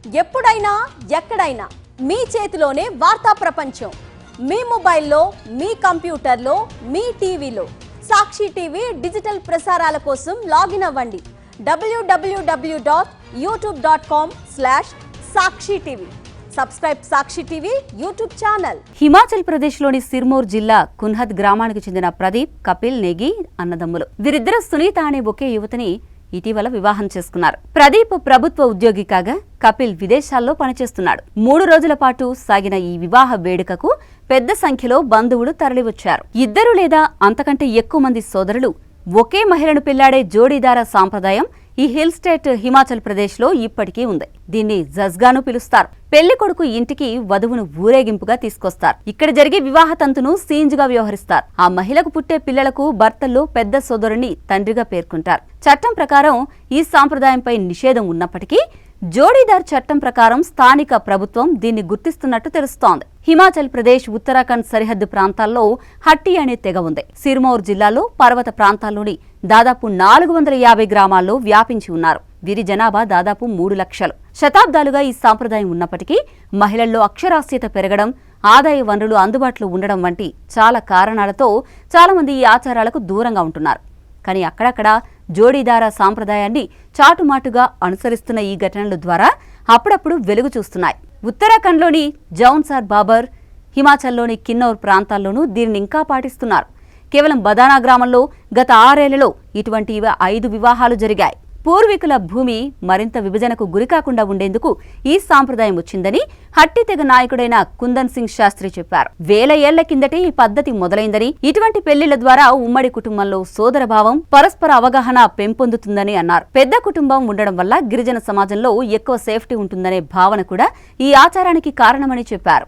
ఎప్పుడైనా ఎక్కడైనా మీ చేతిలోనే వార్తా ప్రపంచం. మీ మొబైల్లో, మీ కంప్యూటర్లో, మీ టీవీలో సాక్షి టీవీ డిజిటల్ ప్రసారాల కోసం లాగిన్ అవ్వండి. www.youtube.com/సాక్షి టీవీ. సబ్స్క్రైబ్ సాక్షి టీవీ యూట్యూబ్ ఛానల్. హిమాచల్ ప్రదేశ్లోని సిర్మౌర్ జిల్లా కున్హద్ గ్రామానికి చెందిన ప్రదీప్, కపిల్, నేగి అన్నదమ్ములు. వీరిద్దరూ సునీత అనే ఒకే యువతిని ఇటీవల వివాహం చేసుకున్నారు. ప్రదీప్ ప్రభుత్వ ఉద్యోగి కాగా కపిల్ విదేశాల్లో పనిచేస్తున్నాడు. 3 రోజుల పాటు సాగిన ఈ వివాహ వేడుకకు పెద్ద సంఖ్యలో బంధువులు తరలివచ్చారు. 2 లేదా అంతకంటే ఎక్కువ మంది సోదరులు ఒకే మహిళను పెళ్లాడే జోడీదార సాంప్రదాయం ఈ హిల్ స్టేట్ హిమాచల్ ప్రదేశ్ లో ఇప్పటికీ ఉంది. దీన్ని జజ్గాను పిలుస్తారు. పెళ్లి కొడుకు ఇంటికి వధువును ఊరేగింపుగా తీసుకొస్తారు. ఇక్కడ జరిగే వివాహ తంతును సీంజ్గా వ్యవహరిస్తారు. ఆ మహిళకు పుట్టే పిల్లలకు భర్తల్లో పెద్ద సోదరుని తండ్రిగా పేర్కొంటారు. చట్టం ప్రకారం ఈ సాంప్రదాయంపై నిషేధం ఉన్నప్పటికీ జోడీదార్ చట్టం ప్రకారం స్థానిక ప్రభుత్వం దీన్ని గుర్తిస్తున్నట్టు తెలుస్తోంది. హిమాచల్ ప్రదేశ్, ఉత్తరాఖండ్ సరిహద్దు ప్రాంతాల్లో హట్టి అనే తెగ ఉంది. సిర్మౌర్ జిల్లాలో పర్వత ప్రాంతాల్లోని దాదాపు 450 గ్రామాల్లో వ్యాపించి ఉన్నారు. వీరి జనాభా దాదాపు 3 లక్షలు. శతాబ్దాలుగా ఈ సాంప్రదాయం ఉన్నప్పటికీ మహిళల్లో అక్షరాస్యత పెరగడం, ఆదాయ వనరులు అందుబాటులో ఉండడం వంటి చాలా కారణాలతో చాలా మంది ఈ ఆచారాలకు దూరంగా ఉంటున్నారు. కానీ అక్కడక్కడ జోడీదార సాంప్రదాయాన్ని చాటుమాటుగా అనుసరిస్తున్న ఈ ఘటనల ద్వారా అప్పుడప్పుడు వెలుగు చూస్తున్నాయి. ఉత్తరాఖండ్లోని జౌన్సార్ బాబర్, హిమాచల్లోని కిన్నౌర్ ప్రాంతాల్లోనూ దీనిని ఇంకా పాటిస్తున్నారు. కేవలం బదానా గ్రామంలో గత 6 ఏళ్లలో ఇటువంటి 5 వివాహాలు జరిగాయి. పూర్వీకుల భూమి మరింత విభజనకు గురికాకుండా ఉండేందుకు ఈ సాంప్రదాయం వచ్చిందని హట్టి తెగ నాయకుడైన కుందన్ సింగ్ శాస్త్రి చెప్పారు. 1000 ఏళ్ల కిందటే ఈ పద్ధతి మొదలైందని, ఇటువంటి పెళ్లిళ్ల ద్వారా ఉమ్మడి కుటుంబంలో సోదరభావం, పరస్పర అవగాహన పెంపొందుతుందని అన్నారు. పెద్ద కుటుంబం ఉండడం వల్ల గిరిజన సమాజంలో ఎక్కువ సేఫ్టీ ఉంటుందనే భావన కూడా ఈ ఆచారానికి కారణమని చెప్పారు.